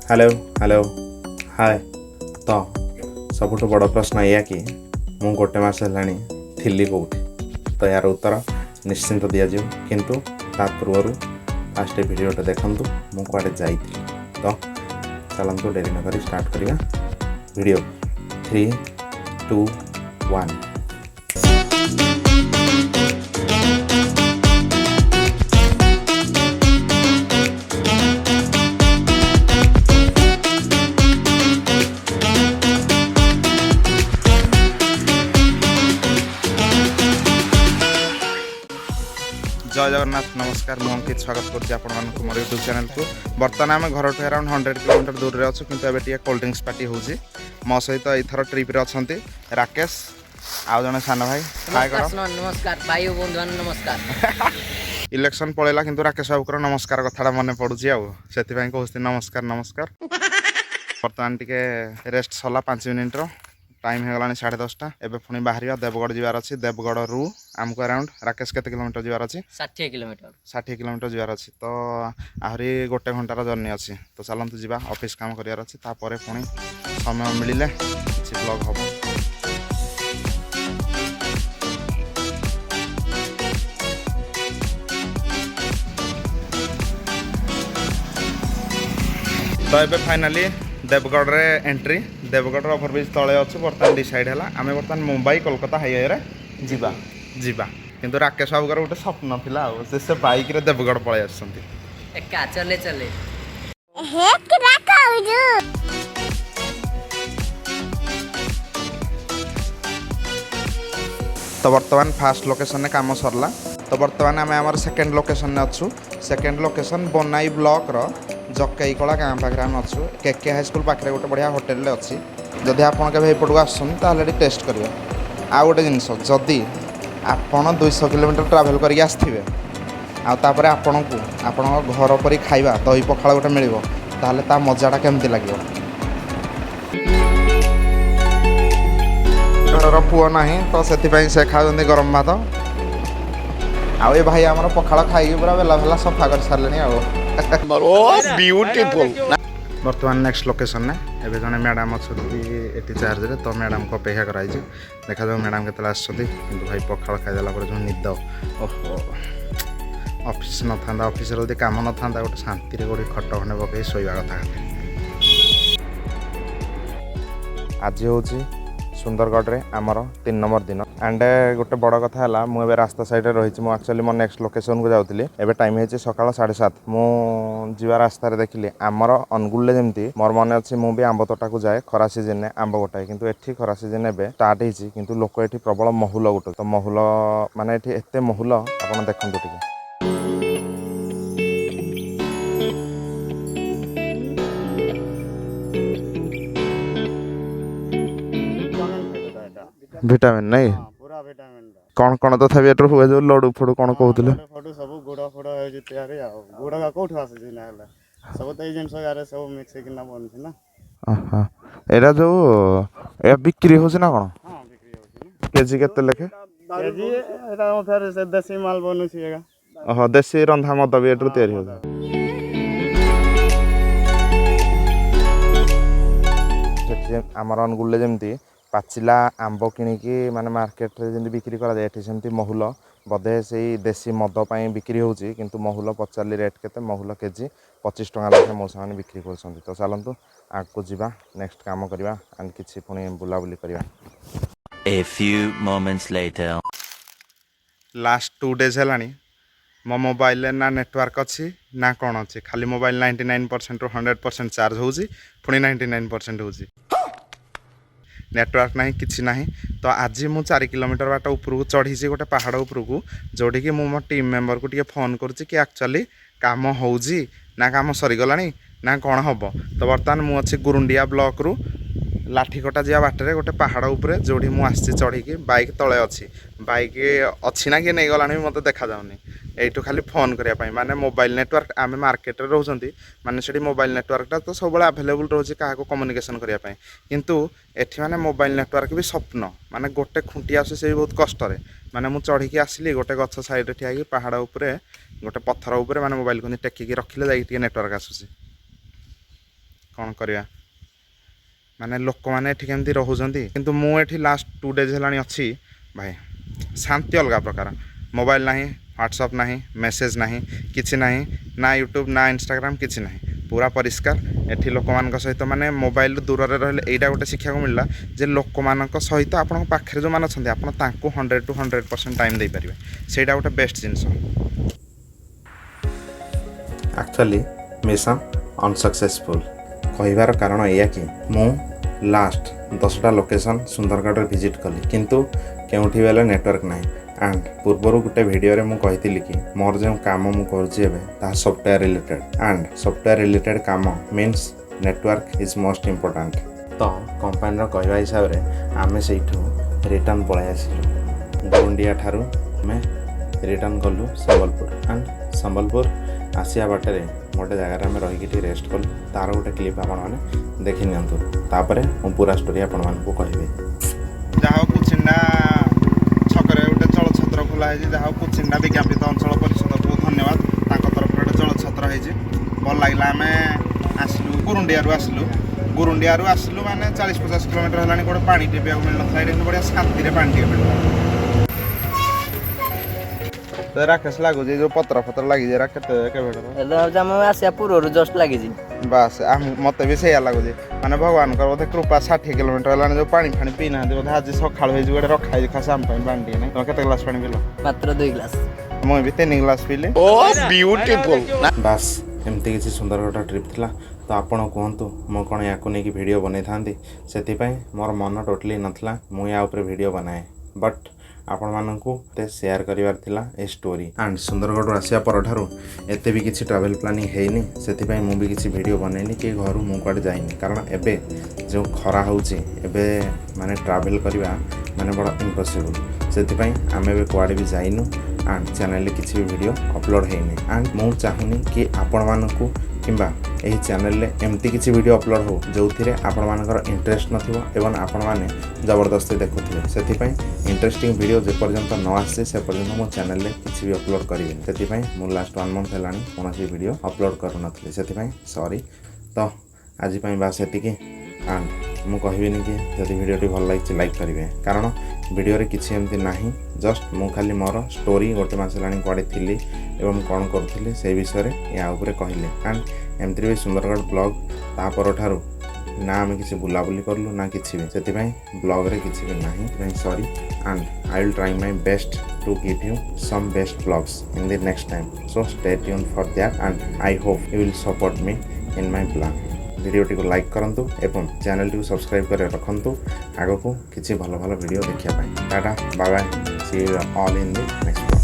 Hello hello hi. तो सबुठ बड़ प्रश्न या कि मु गोटे मस है कौटी तो यार उत्तर निश्चिंत दिज्व किंतु ता पूर्व फास्ट भिडटे देखूँ मु कड़े जा तो चलतु डेरी नक स्टार्ट करवा वीडियो 3, 2, 1। जय जगन्नाथ नमस्कार मु अंकित स्वागत कर मोर यूट्यूब चैनल को। बर्तमान आम घर अराउंड 100 किलोमीटर दूर में अच्छे किंतु एवं कोल्ड ड्रिंक्स पार्टी होची मो सहित एथर ट्रिप रे अच्छा राकेश आउ जने सान भाई हाय कर नमस्कार भाई बंधु नमस्कार। इलेक्शन पड़ेगा किंतु राकेश बाबूर नमस्कार कथा मन पड़ुची से कहते नमस्कार नमस्कार। बर्तमान टिके रेस्ट सरला 5 मिनिट टाइम हो गला 10:30 एबे पुणी बाहर देवगढ़ जीवार अच्छी देवगढ़ रु आमको अराउंड राकेश केते किलोमीटर जीवार अच्छी 60 किलोमीटर जीवार अच्छी तो आहरी गोटे घंटार जर्नी अच्छी तो चलतु जीवा ऑफिस काम करार अच्छी तापर पुणी समय मिले किसी ब्लॉग हम तो ये फाइनाली देवगढ़ रे एंट्री देवगढ़ ओभरब्रिज तले अच्छे बर्तमान डिसाइड है आम बर्तमान मुंबई कोलकाता हाईवे जीवा जीवा किंतु राकेश बाबू गोटे स्वप्न थिला से बाइक रे देवगढ़ पळै आछंती एका चले चले तो बर्तमान फास्ट लोकेशन ने काम सरला तो बर्तमान आम आम सेकेंड लोकेशन ने अच्छु सेकेंड लोकेशन बनाई ब्लॉक रो जकई कला गाँ पाखे आम अच्छु केके हाईस्कल पाखे गोटे बढ़िया होटेल अच्छी जदि आपड़ के एपटू आसुँच टेस्ट करेंगे आ गोटे जिनस जदि आपण 200 किलोमीटर ट्रावेल करके आसथिबे आपर आपण को आपण घर पर खाइबा दही पखाड़ गोटे मिल ताहले ता मजाटा केमती लगे घर पुओ ना तो से खाऊँ गरम भात आउ ये भाई आमर पखाड़ खाई पूरा बेला भेला सफा कर सारे बर्तमान नेक्स्ट लोकेशन ने एवं जड़े मैडम अच्छी चार्ज रे तो मैडम को अपेक्षा कराई देखा जाऊ मैडम के कि भाई पखाड़ खाईदेला जो निद ओहो ऑफिस न था ऑफिस रे काम न था गोटे शांति गोटे खट खंडे पकई शोवा कथा आज हूँ सुंदरगढ़ रे आमर 3 नंबर दिन एंड गोटे बड़ कथा है मुझे रास्ता साइड रही एक्चुअली मो नेक्स्ट लोकेशन को जाऊँगी एवं टाइम हो सका 7:30 मु जीवा रास्तार देखिली आमर अनुगुल जमी मोर मन अच्छी मुझे आंब तोटा को जाए खरा सीजन में आंब गोटाए किंतु एठी खरा सीजन एवं स्टार्ट होती किंतु लोक एठी प्रबल महुल गोटे तो महुल माने एठी एते महुल आप देखते टे विटामिन नहीं पूरा विटामिन कौन तथापि एटर हुए जो लडू फडू कौन कहते फटू सब गुड़ फुड़ हो तैयारी गुड़ का कौट आसूँ ना सब तो जिन सब मिक्स होना बनती ना एरा जो ए बिक्री हो ना कौन हाँ बिक्री हो केजी केते लेखे केजी एटा फिर से देसी माल बनुसीगा ओह देसी रंधा मद भी एटर तैयारी हो आमर अनुगुल जमी पाचिला आंब किणिकी माने मार्केट रे जमी बिक्री करा जाए सेमती महुल बधे से देसी मद पाई बिक्री होची किंतु महुल पचारि रेट केते महुल केजी 25 टका लेखे मौसा मैंने बिक्री कर तो चलतु आगको जीवा नेक्स्ट काम करवा एंड किसी पुणी बुलाबुली करवा। A few moments later. Last 2 days है मो मोबाइल ना नेटवर्क अच्छी ना कौन अच्छी खाली मोबाइल 99% रू 100% चार्ज होची पुणी 99% होची नेटवर्क ना किसी ना तो आज मु 4 किलोमीटर बाट उपरକୁ चढ़ी गोटे पहाड़ उपरକୁ जोड़ी कि मो टीम मेंबर को फोन करुच्ची कि एक्चुअली काम होउजी ना काम सरीगलानी ना कौन हम तो बर्तमान मु अच्छी गुरुंडिया ब्लॉक रु लाठीकटा जा बाटे गोटे पहाड़ उपरे जोड़ी मु आसी चढ़ी बाइक तले अच्छी बाइक अच्छी ना किए नहीं गला मत देखा जाऊनी यू खाली फोन करने माने मोबाइल नेटवर्क आम मार्केट रे रोचंती माने से मोबाइल नेटवर्कटा तो सब आभेलेबल रोचे क्या कम्युनिकेशन करने किंतु एठी माने मोबाइल नेटवर्क भी स्वप्न माने गोटे खुंटी आसे से बहुत कष्ट माने मु चढ़ी आसली गोटे गछ साइड ठिया पहाड़ उपरे गोटे पत्थर उपरे माने मोबाइल को टेकिकी रखिले जाई नेटवर्क आसुची କ'ଣ କରିବା ମାନେ ଲୋକମାନେ ଏଠି କେମିତି ରହୁଛନ୍ତି କିନ୍ତୁ ମୁଁ ଏଠି ଲାଷ୍ଟ 2 days ହେଲାଣି ଅଛି ଭାଇ ଶାନ୍ତି ଅଲଗା ପ୍ରକାର ମୋବାଇଲ ନାହିଁ ହ୍ୱାଟ୍ସଆପ୍ ନାହିଁ ମେସେଜ୍ ନାହିଁ କିଛି ନାହିଁ ନା ୟୁଟ୍ୟୁବ୍ ନା ଇନଷ୍ଟାଗ୍ରାମ୍ କିଛି ନାହିଁ ପୁରା ପରିଷ୍କାର ଏଠି ଲୋକମାନଙ୍କ ସହିତ ମାନେ ମୋବାଇଲରୁ ଦୂରରେ ରହିଲେ ଏଇଟା ଗୋଟେ ଶିଖିବାକୁ ମିଳିଲା ଯେ ଲୋକମାନଙ୍କ ସହିତ ଆପଣଙ୍କ ପାଖରେ ଯେଉଁମାନେ ଅଛନ୍ତି ଆପଣ ତାଙ୍କୁ 100 to 100% ଟାଇମ୍ ଦେଇପାରିବେ ସେଇଟା ଗୋଟେ ବେଷ୍ଟ ଜିନିଷ ଆକ୍ଚୁଆଲି ମିଶନ୍ ଅନସକ୍ସେସଫୁଲ୍ କହିବାର କାରଣ ଏଇଆ କି ମୁଁ ଲାଷ୍ଟ 10ଟା ଲୋକେସନ୍ ସୁନ୍ଦରଗଡ଼ରେ ଭିଜିଟ୍ କଲି କିନ୍ତୁ କେଉଁଠି ବେଲେ ନେଟୱାର୍କ ନାହିଁ ଆଣ୍ଡ ପୂର୍ବରୁ ଗୋଟେ ଭିଡ଼ିଓରେ ମୁଁ କହିଥିଲି କି ମୋର ଯେଉଁ କାମ ମୁଁ କରୁଛି ଏବେ ତାହା software related and software related କାମ means network is most important ତ କମ୍ପାନୀର କହିବା ହିସାବରେ ଆମେ ସେଇଠୁ ରିଟର୍ନ ପଳାଇ ଆସିଲୁ ଗୁରୁଣ୍ଡିଆ ଠାରୁ ଆମେ ରିଟର୍ନ କଲୁ ସମ୍ବଲପୁର ଆଣ୍ଡ ସମ୍ବଲପୁର ଆସିବା ବାଟରେ ଗୋଟେ ଜାଗାରେ ଆମେ ରହିକି ଟିକେ ରେଷ୍ଟ କଲୁ ତାର ଗୋଟେ କ୍ଲିପ୍ ଆପଣମାନେ ଦେଖି ନିଅନ୍ତୁ ତାପରେ ମୁଁ ପୁରା ଷ୍ଟୋରି ଆପଣମାନଙ୍କୁ କହିବି ଯାହା ହଉ କୁଚିଣ୍ଡା ଛକରେ ଗୋଟେ ଜଳଛତ୍ର ଖୋଲା ହେଇଛି ଯାହା ହଉ କୁଚିଣ୍ଡା ବିଜ୍ଞାପିତ ଅଞ୍ଚଳ ପରିଷଦକୁ ଧନ୍ୟବାଦ ତାଙ୍କ ତରଫରୁ ଗୋଟେ ଜଳଛତ୍ର ହେଇଛି ଭଲ ଲାଗିଲା ଆମେ ଆସିଲୁ ଗୁରୁଣ୍ଡିଆରୁ ଆସିଲୁ ମାନେ 40-50 କିଲୋମିଟର ହେଲାଣି ଗୋଟେ ପାଣି ଟିକେ ପିଇବାକୁ ମିଳିନଥିଲା ଏଠି ବଢ଼ିଆ ଶାନ୍ତିରେ ପାଣି ଟିକେ ମିଳିଲା ରାକେଶ ଲାଗୁଛି ଯେଉଁ ପତ୍ର ଲାଗିଛି ଏରା କେବେଠାରୁ ଆମେ ଆସିବା ପୂର୍ବରୁ ଜଷ୍ଟ ଲାଗିଛି ବାସ୍ ମୋତେ ବି ସେଇଆ ଲାଗୁଛି ମାନେ ଭଗବାନଙ୍କର ବୋଧେ କୃପା 60 କିଲୋମିଟର ହେଲାଣି ଯେଉଁ ପାଣି ଫାଣି ପିଇନାହାନ୍ତି ବୋଧେ ଆଜି ସକାଳୁ ହେଇଛି ଗୋଟେ ରଖା ହେଇଛି ଖାସ ଆମ ପାଇଁ ପାଣି ଟିକେ ନାହିଁ ତମେ କେତେ ଗ୍ଲାସ୍ ପାଣି ପିଇଲ ମାତ୍ର 2 ଗ୍ଲାସ୍ ମୁଁ ବି 3 ଗ୍ଲାସ୍ ପିଇଲି ବାସ୍ ଏମିତି କିଛି ସୁନ୍ଦର ଗୋଟେ ଟ୍ରିପ୍ ଥିଲା ତ ଆପଣ କୁହନ୍ତୁ ମୁଁ କ'ଣ ୟାକୁ ନେଇକି ଭିଡ଼ିଓ ବନେଇଥାନ୍ତି ସେଥିପାଇଁ ମୋର ମନ ଟୋଟାଲି ନଥିଲା ମୁଁ ୟା ଉପରେ ଭିଡ଼ିଓ ବନାଏ ବଟ୍ ଆପଣମାନଙ୍କୁ ସେୟାର କରିବାର ଥିଲା ଏ ଷ୍ଟୋରି ଆଣ୍ଡ ସୁନ୍ଦରଗଡ଼ରୁ ଆସିବା ପରଠାରୁ ଏତେ ବି କିଛି ଟ୍ରାଭେଲ୍ ପ୍ଲାନିଂ ହେଇନି ସେଥିପାଇଁ ମୁଁ ବି କିଛି ଭିଡ଼ିଓ ବନେଇନି କି ଘରୁ ମୁଁ କୁଆଡ଼େ ଯାଇନି କାରଣ ଏବେ ଯେଉଁ ଖରା ହେଉଛି ଏବେ ମାନେ ଟ୍ରାଭେଲ୍ କରିବା ମାନେ ବଡ଼ ଇମ୍ପସିବଲ୍ ସେଥିପାଇଁ ଆମେ ଏବେ କୁଆଡ଼େ ବି ଯାଇନୁ ଆଣ୍ଡ ଚ୍ୟାନେଲରେ କିଛି ବି ଭିଡ଼ିଓ ଅପଲୋଡ଼ ହେଇନି ଆଣ୍ଡ ମୁଁ ଚାହୁଁନି କି ଆପଣମାନଙ୍କୁ କିମ୍ବା ଏହି ଚ୍ୟାନେଲରେ ଏମିତି କିଛି ଭିଡ଼ିଓ ଅପଲୋଡ଼ ହେଉ ଯେଉଁଥିରେ ଆପଣମାନଙ୍କର ଇଣ୍ଟରେଷ୍ଟ ନଥିବ ଏବଂ ଆପଣମାନେ ଜବରଦସ୍ତି ଦେଖୁଥିବେ ସେଥିପାଇଁ ଇଣ୍ଟରେଷ୍ଟିଂ ଭିଡ଼ିଓ ଯେପର୍ଯ୍ୟନ୍ତ ନ ଆସିଛି ସେ ପର୍ଯ୍ୟନ୍ତ ମୋ ଚ୍ୟାନେଲରେ କିଛି ବି ଅପଲୋଡ଼ କରିବିନି ସେଥିପାଇଁ ମୁଁ ଲାଷ୍ଟ 1 month ହେଲାଣି କୌଣସି ଭିଡ଼ିଓ ଅପଲୋଡ଼ କରୁନଥିଲି ସେଥିପାଇଁ ସରି ତ ଆଜି ପାଇଁ ବାସ୍ ଏତିକି ଆଣ୍ଡ ମୁଁ କହିବିନି କି ଯଦି ଭିଡ଼ିଓଟି ଭଲ ଲାଗିଛି ଲାଇକ୍ କରିବେ କାରଣ ଭିଡ଼ିଓରେ କିଛି ଏମିତି ନାହିଁ ଜଷ୍ଟ ମୁଁ ଖାଲି ମୋର ଷ୍ଟୋରି ଗୋଟେ ମାସ ହେଲାଣି କୁଆଡ଼େ ଥିଲି ଏବଂ କ'ଣ କରୁଥିଲି ସେଇ ବିଷୟରେ ୟା ଉପରେ କହିଲି ଆଣ୍ଡ ଏମିତିରେ ବି ସୁନ୍ଦରଗଡ଼ ବ୍ଲଗ୍ ତା ପରଠାରୁ ନା ଆମେ କିଛି ବୁଲାବୁଲି କଲୁ ନା କିଛି ବି ସେଥିପାଇଁ ବ୍ଲଗ୍ରେ କିଛି ବି ନାହିଁ ସେଥିପାଇଁ sorry and I will try my best to give you some best blogs in the next time so stay tuned for that and I hope you will support me in my plan ଭିଡ଼ିଓଟିକୁ like କରନ୍ତୁ ଏବଂ ଚ୍ୟାନେଲଟିକୁ subscribe କରି ରଖନ୍ତୁ ଆଗକୁ କିଛି ଭଲ ଭଲ video ଦେଖିବା ପାଇଁ tata bye bye see you all in the next